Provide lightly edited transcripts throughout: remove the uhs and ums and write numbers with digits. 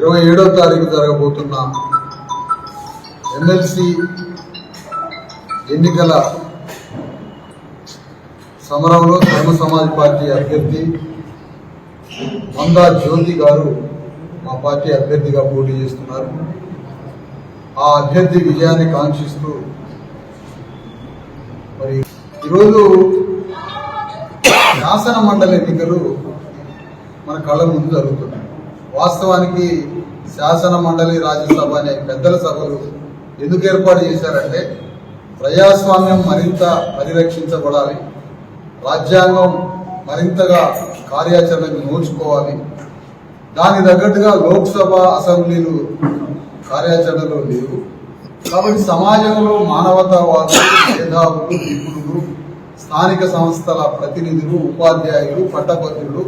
27వ తారీఖు జరగబోతున్న ఎమ్మెల్సీ ఎన్నికల సమరంలో ధర్మ సమాజ్ పార్టీ అభ్యర్థి మందా జ్యోతి గారు మా పార్టీ అభ్యర్థిగా పోటీ చేస్తున్నారు. ఆ అభ్యర్థి విజయాన్ని కాంక్షిస్తూ మరి ఈరోజు శాసన మండలి ఎన్నికలు మన కళ్ళ ముందు జరుగుతున్నాయి. వాస్తవానికి శాసన మండలి, రాజ్యసభ అనే పెద్దల సభలు ఎందుకు ఏర్పాటు చేశారంటే ప్రజాస్వామ్యం మరింత పరిరక్షించబడాలి, రాజ్యాంగం మరింతగా కార్యాచరణకు నోచుకోవాలి. దానికి తగ్గట్టుగా లోక్సభ, అసెంబ్లీలు కార్యాచరణలో లేవు. కాబట్టి సమాజంలో మానవతావాదులు, మేధావులు, నిపుణులు, స్థానిక సంస్థల ప్రతినిధులు, ఉపాధ్యాయులు, పట్టభద్రులు,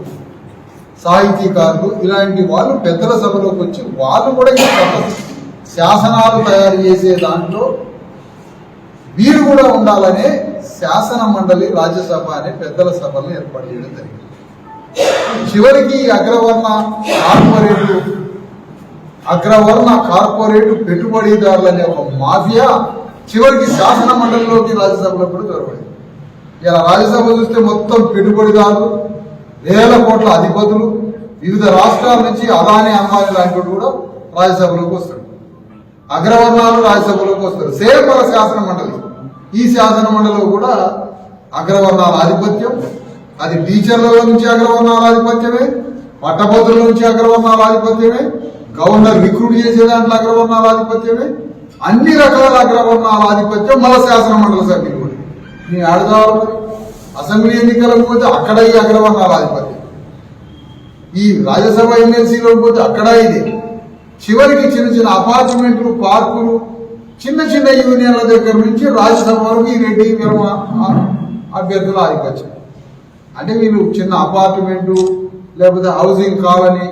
సాహితీకారులు ఇలాంటి వాళ్ళు పెద్దల సభలోకి వచ్చి వాళ్ళు కూడా ఈ శాసనాలు తయారు చేసే దాంట్లో వీరు కూడా ఉండాలనే శాసన మండలి, రాజ్యసభ అనే పెద్దల సభలను ఏర్పాటు చేయడం జరిగింది. చివరికి అగ్రవర్ణ కార్పొరేట్ పెట్టుబడిదారులనే ఒక మాఫియా చివరికి శాసన మండలిలోకి, రాజ్యసభలో కూడా జరగబడింది. ఇలా రాజ్యసభ చూస్తే మొత్తం పెట్టుబడిదారులు, వేల కోట్ల అధిపతులు, వివిధ రాష్ట్రాల నుంచి అదాని, అంబానీ లాంటి కూడా రాజ్యసభలోకి వస్తారు. అగ్రవర్ణాలు రాజ్యసభలోకి వస్తారు. సేమ్ మన శాసన మండలి. ఈ శాసన మండలిలో కూడా అగ్రవర్ణాల ఆధిపత్యం, అది టీచర్ల నుంచి అగ్రవర్ణాల ఆధిపత్యమే, పట్టభద్రుల నుంచి అగ్రవర్ణాల ఆధిపత్యమే, గవర్నర్ రిక్రూట్ చేసే దాంట్లో అగ్రవర్ణాల ఆధిపత్యమే, అన్ని రకాల అగ్రవర్ణాల ఆధిపత్యం మన శాసన మండలి సభ్యులు కూడా. నేను అడగాలి, అసెంబ్లీ ఎన్నికలకు పోతే అక్కడ ఈ అగ్రవర్ణాల ఆధిపత్యం, ఈ రాజ్యసభ ఎమ్మెల్సీలోకి పోతే అక్కడ ఇది, చివరికి చిన్న చిన్న అపార్ట్మెంట్లు, పార్కులు, చిన్న చిన్న యూనియన్ల దగ్గర నుంచి రాజ్యసభ వరకు ఈ రెడ్డి విరమ అభ్యర్థుల ఆధిపత్యం. అంటే వీళ్ళు చిన్న అపార్ట్మెంటు, లేకపోతే హౌసింగ్ కాలనీ,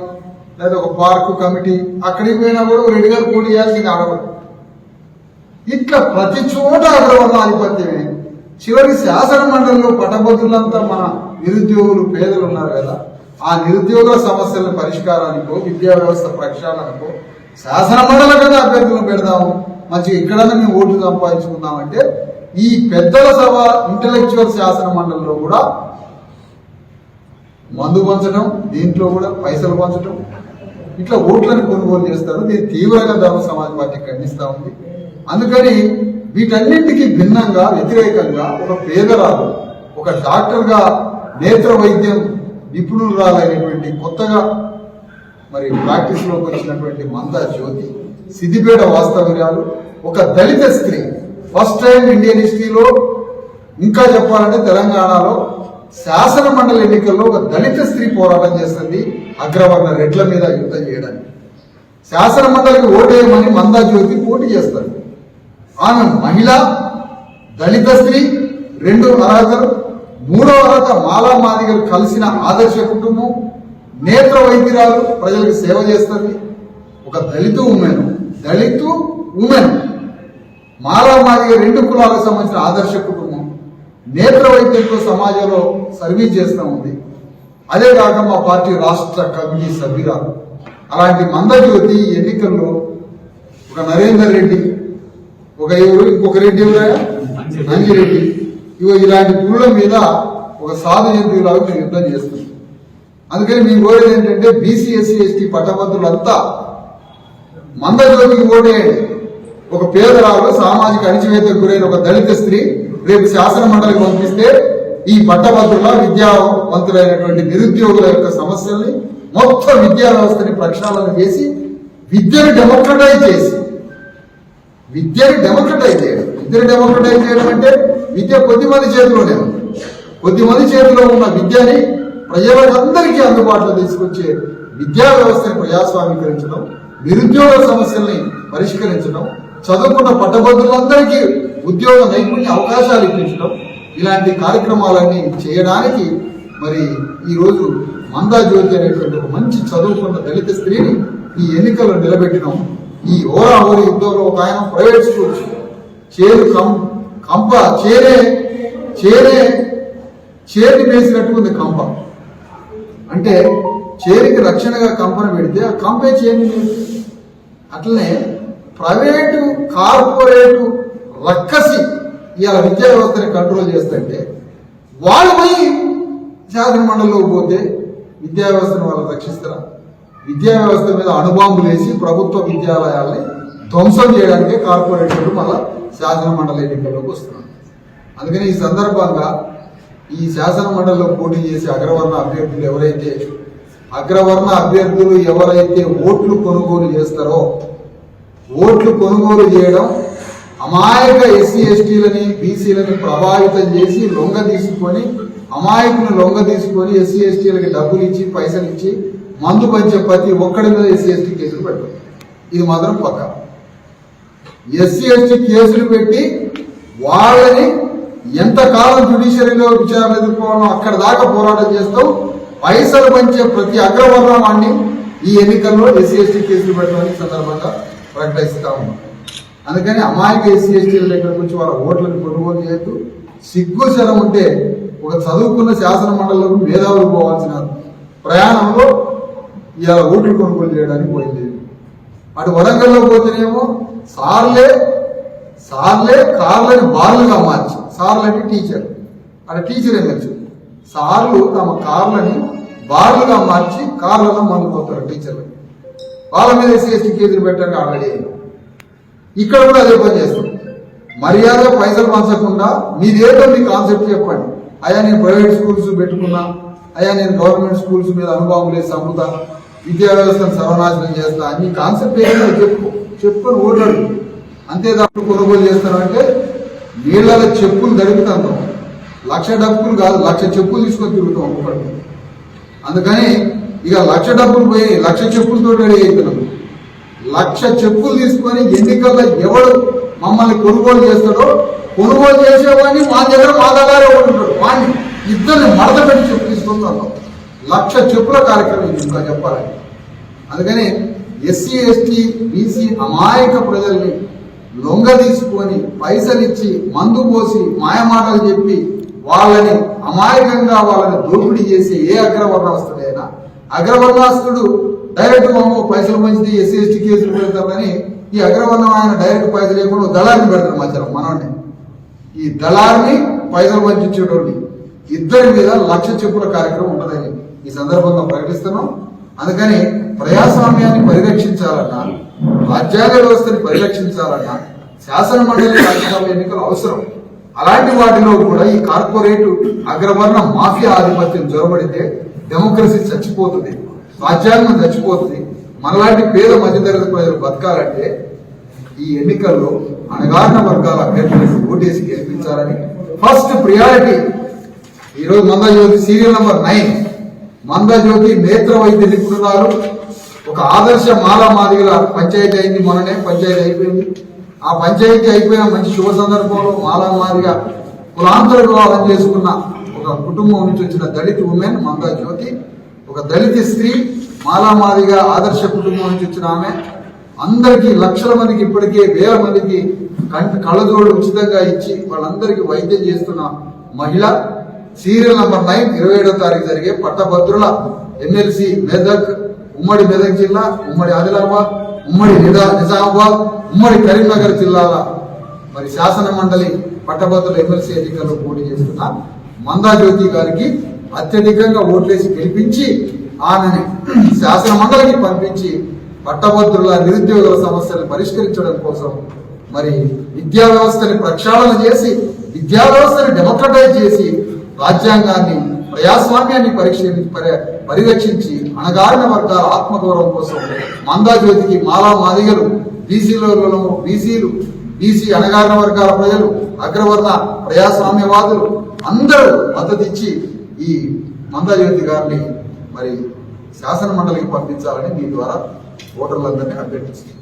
లేదా ఒక పార్కు కమిటీ, అక్కడికి పోయినా కూడా రెడ్డి గారు పోటీ చేయాల్సింది ఆడవడం. ఇట్లా ప్రతి చోట అగ్రవర్ణ ఆధిపత్యమే. చివరికి శాసన మండలిలో పట్టభద్రులంతా మన నిరుద్యోగులు, పేదలు ఉన్నారు కదా, ఆ నిరుద్యోగుల సమస్యల పరిష్కారానికో, విద్యా వ్యవస్థ ప్రక్షాళనకో శాసన మండలి కదా అభ్యర్థులను పెడదాము, మంచిగా ఇక్కడన్నా మేము ఓట్లు సంపాదించుకుందామంటే ఈ పెద్దల సభ ఇంటలెక్చువల్ శాసన మండలిలో కూడా మందు పంచడం, దీంట్లో కూడా పైసలు పంచడం, ఇట్లా ఓట్లను కొనుగోలు చేస్తారు. దీన్ని తీవ్రంగా ధర్మ సమాజ్ పార్టీ ఖండిస్తూ ఉంది. అందుకని వీటన్నింటికి భిన్నంగా, వ్యతిరేకంగా ఒక పేదరాలు, ఒక డాక్టర్గా నేత్ర వైద్యం నిపుణురాలైనటువంటి, కొత్తగా మరి ప్రాక్టీస్ లోకి వచ్చినటువంటి మందా జ్యోతి, సిద్దిపేట వాస్తవ్యాలు, ఒక దళిత స్త్రీ, ఫస్ట్ టైం ఇండియన్ హిస్టరీలో, ఇంకా చెప్పాలంటే తెలంగాణలో శాసన మండలి ఎన్నికల్లో ఒక దళిత స్త్రీ పోరాటం చేస్తుంది అగ్రవర్ణ రెడ్ల మీద యుద్ధం చేయడానికి. శాసన మండలికి ఓటేయమని మందా జ్యోతి పోటీ చేస్తారు. ఆమె మహిళ, దళిత స్త్రీ, 2 అర్హతలు, 3వ అర్హత మాలా మాదిగలు కలిసిన ఆదర్శ కుటుంబం, నేత్ర వైద్యురాలు, ప్రజలకు సేవ చేస్తుంది. ఒక దళిత ఉమెన్, మాలా మాదిగ 2 కులాలకు సంబంధించిన ఆదర్శ కుటుంబం, నేత్ర వైద్యంతో సమాజంలో సర్వీస్ చేస్తూ ఉంది. అదే కాక మా పార్టీ రాష్ట్ర కమిటీ సభ్యురాలు. అలాంటి మందజ్యోతి ఎన్నికల్లో ఒక నరేందర్ రెడ్డి, ఇంకొక రెడ్డి నంజిరెడ్డి, ఇలాంటి పురుల మీద ఒక సాధు జంతువులాగా మేము యుద్ధం చేస్తున్నాం. అందుకని మేము కోరేది ఏంటంటే బీసీ, ఎస్సీ, ఎస్టీ పట్టభద్రులంతా మందజ్యోతికి ఓటేయండి. ఒక పేదరాలు, సామాజిక అణిచివేతకు గురైన ఒక దళిత స్త్రీ రేపు శాసన మండలికి పంపిస్తే ఈ పట్టభద్రుల, విద్యావంతులైనటువంటి నిరుద్యోగుల యొక్క సమస్యల్ని, మొత్తం విద్యా వ్యవస్థని ప్రక్షాళన చేసి విద్యను డెమోక్రటైజ్ చేయడం అంటే విద్య కొద్దిమంది చేతిలోనే ఉంది. కొద్దిమంది చేతిలో ఉన్న విద్యని ప్రజలందరికీ అందుబాటులో తీసుకొచ్చే విద్యా వ్యవస్థని ప్రజాస్వామీకరించడం, నిరుద్యోగ సమస్యల్ని పరిష్కరించడం, చదువుకున్న పట్టభద్రులందరికీ ఉద్యోగ నైపుణ్య అవకాశాలు ఇప్పించడం, ఇలాంటి కార్యక్రమాలన్నీ చేయడానికి మరి ఈరోజు మందా జ్యోతి అనేటువంటి ఒక మంచి చదువుకున్న దళిత స్త్రీని ఈ ఎన్నికల్లో నిలబెట్టినాం. ఈ హోరాహోరీ యుద్ధంలో ఒక ఆయన ప్రైవేట్ స్కూల్ చేరి వేసినట్టు ఉంది కంప. అంటే చేరికి రక్షణగా కంపెనీ పెడితే ఆ కంపెనీ చేయని అట్లనే ప్రైవేటు కార్పొరేటు రక్కసి ఇవాళ విద్యా వ్యవస్థని కంట్రోల్ చేస్తుంటే వాళ్ళు పోయి శాసన మండలిలోకి పోతే విద్యా వ్యవస్థను వాళ్ళు రక్షిస్తారా? విద్యా వ్యవస్థ మీద అణుబాంబులు వేసి ప్రభుత్వ విద్యాలయాల్ని ధ్వంసం చేయడానికి కార్పొరేటర్లు మళ్ళా శాసన మండలి ఎన్నికల్లోకి వస్తున్నారు. అందుకని ఈ సందర్భంగా ఈ శాసన మండలిలో పోటీ చేసే అగ్రవర్ణ అభ్యర్థులు ఎవరైతే ఓట్లు కొనుగోలు చేస్తారో, ఓట్లు కొనుగోలు చేయడం అమాయక ఎస్సీ ఎస్టీలని బీసీలని ప్రభావితం చేసి లొంగ తీసుకొని ఎస్సీ ఎస్టీలకి డబ్బులు ఇచ్చి పైసలు ఇచ్చి మందు పంచే ప్రతి ఒక్కడి మీద ఎస్సీ ఎస్టీ కేసులు పెట్టారు. ఇది మాత్రం పక్క. ఎస్సీ ఎస్టీ కేసులు పెట్టి వాళ్ళని ఎంతకాలం జ్యుడిషియరీలో విచారణ ఎదుర్కోవాలో అక్కడ దాకా పోరాటం చేస్తాం. పైసలు పంచే ప్రతి అగ్రవర్ణాన్ని ఈ ఎన్నికల్లో ఎస్సీ ఎస్టీ కేసులు పెట్టడానికి సందర్భంగా ప్రకటిస్తా ఉన్నాం. అందుకని అమాయక ఎస్సీ ఎస్టీల దగ్గర నుంచి వాళ్ళ ఓట్లను కొనుగోలు చేయొద్దు. సిగ్గు శరం ఉంటే ఒక చదువుకున్న శాసన మండలిలో మేధావులు పోవాల్సిన ప్రయాణంలో ఇలా ఓట్లు కొనుగోలు చేయడానికి పోయింది. అటు వరంగల్లో పోతేనేమో సార్లే కార్లని బార్లుగా మార్చి, సార్లు అంటే టీచర్, అటు టీచర్ ఎమ్మెల్సీ సార్లు తమ కార్లని బార్లుగా మార్చి కార్లలో మందుపోతారు టీచర్లు. వాళ్ళ మీద ఎస్సీ ఎస్టీ కేసులు పెట్టడానికి ఆల్రెడీ ఇక్కడ కూడా అదే పని చేస్తాం. మర్యాద పైసలు పంచకుండా మీదేదో మీ కాన్సెప్ట్ చెప్పండి. అయ్యా నేను ప్రైవేట్ స్కూల్స్ పెట్టుకున్నా, అయ్యా నేను గవర్నమెంట్ స్కూల్స్ మీద అనుభవం లేదు, అమ్ముతా, విద్యా వ్యవస్థను సర్వనాశనం చేస్తా, అన్ని కాన్సెప్ట్ ఏదో చెప్పుకొని ఓటాడు. అంతే తప్పుడు కొనుగోలు చేస్తారంటే నీళ్ళలో చెప్పులు దడుపుతాం. 1,00,000 డబ్బులు కాదు, 1,00,000 చెప్పులు తీసుకొని తిరుగుతాం ఒక్కొక్కటి. అందుకని ఇక 1,00,000 డబ్బులు పోయి 1,00,000 చెప్పులతో రెడీ అవుతున్నాం. 1,00,000 చెప్పులు తీసుకొని ఎన్నికల్లో ఎవడు మమ్మల్ని కొనుగోలు చేస్తాడో, కొనుగోలు చేసేవాడిని మా దగ్గర మా దగ్గరే ఉంటాడు, వాడిని ఇద్దరిని మడత పెట్టి చెప్పు తీసుకుంటున్నాం. 1,00,000 చెప్పుల కార్యక్రమం ఇంకా చెప్పాలని. అందుకని ఎస్సీ ఎస్టీ బీసీ అమాయక ప్రజల్ని లొంగ తీసుకొని పైసలు ఇచ్చి మందు పోసి మాయమాటలు చెప్పి వాళ్ళని అమాయకంగా వాళ్ళని దోపిడీ చేసే ఏ అగ్రవర్ణస్తుడైనా, అగ్రవర్ణస్తుడు డైరెక్ట్ మామూలు పైసలు పంచితే ఎస్సీ ఎస్టీ కేసులు పెడతారని ఈ అగ్రవర్ణం ఆయన డైరెక్ట్ పైసలు లేకుండా దళారిని పెడతారు మధ్యలో మనోడిని. ఈ దళారిని పైసలు పంచించేటోడిని ఇద్దరి మీద 1,00,000 చెప్పుల కార్యక్రమం ఉంటుందని ఈ సందర్భంగా ప్రకటిస్తున్నాం. అందుకని ప్రజాస్వామ్యాన్ని పరిరక్షించాలన్నా, రాజ్యాంగ వ్యవస్థని పరిరక్షించాలన్నా శాసన మండలి రాజ్యసభ ఎన్నికలు అవసరం. అలాంటి వాటిలో కూడా ఈ కార్పొరేట్ అగ్రవర్ణ మాఫియా ఆధిపత్యం జొరబడితే డెమోక్రసీ చచ్చిపోతుంది, రాజ్యాంగం చచ్చిపోతుంది. మనలాంటి పేద మధ్యతరగతి ప్రజలు బతకాలంటే ఈ ఎన్నికల్లో అణగారిన వర్గాల అభ్యర్థులకు ఓటేసి గెలిపించాలని ఫస్ట్ ప్రియారిటీ. ఈరోజు మందజ్యోతి సీరియల్ నంబర్ 9 మందజ్యోతి నేత్ర వైద్య నిపుణురాలు, ఒక ఆదర్శ మాలా మాదిగల పంచాయతీ అయింది. మొన్ననే పంచాయతీ అయిపోయింది. ఆ పంచాయతీ అయిపోయిన మంచి శుభ సందర్భంలో మాలా మాదిగా కులాంతర వివాహం చేసుకున్న ఒక కుటుంబం నుంచి వచ్చిన దళిత ఉమెన్ మందజ్యోతి, ఒక దళిత స్త్రీ మాలా మాదిగా ఆదర్శ కుటుంబం నుంచి వచ్చిన ఆమె, అందరికీ లక్షల మందికి ఇప్పటికే వేల మందికి కళ్ళజోడు ఉచితంగా ఇచ్చి వాళ్ళందరికీ వైద్యం చేస్తున్న మహిళ. సీరియల్ నంబర్ 9 27వ తారీఖు జరిగే పట్టభద్రుల ఎమ్మెల్సీ మెదక్, ఉమ్మడి మెదక్ జిల్లా, ఉమ్మడి ఆదిలాబాద్, ఉమ్మడి నిజామాబాద్, ఉమ్మడి కరీంనగర్ జిల్లాల మరి శాసన మండలి పట్టభద్రుల ఎమ్మెల్సీ ఎన్నికల్లో పోటీ చేస్తున్న మందాజ్యోతి గారికి అత్యధికంగా ఓట్లేసి గెలిపించి ఆమెని శాసన మండలికి పంపించి పట్టభద్రుల నిరుద్యోగుల సమస్యలను పరిష్కరించడం కోసం మరి విద్యా వ్యవస్థని ప్రక్షాళన చేసి, విద్యా వ్యవస్థని డెమోక్రటైజ్ చేసి, రాజ్యాంగాన్ని ప్రజాస్వామ్యాన్ని పరిరక్షించి అణగారిన వర్గాల ఆత్మగౌరవం కోసం మందాజ్యోతికి మాలా మాదిగలు, బీసీ అణగారిన వర్గాల ప్రజలు, అగ్రవర్ణ ప్రజాస్వామ్యవాదులు అందరూ మద్దతు ఇచ్చి ఈ మందాజ్యోతి గారిని మరి శాసన మండలికి పంపించాలని మీ ద్వారా ఓటర్లందరినీ అభ్యర్థిస్తుంది.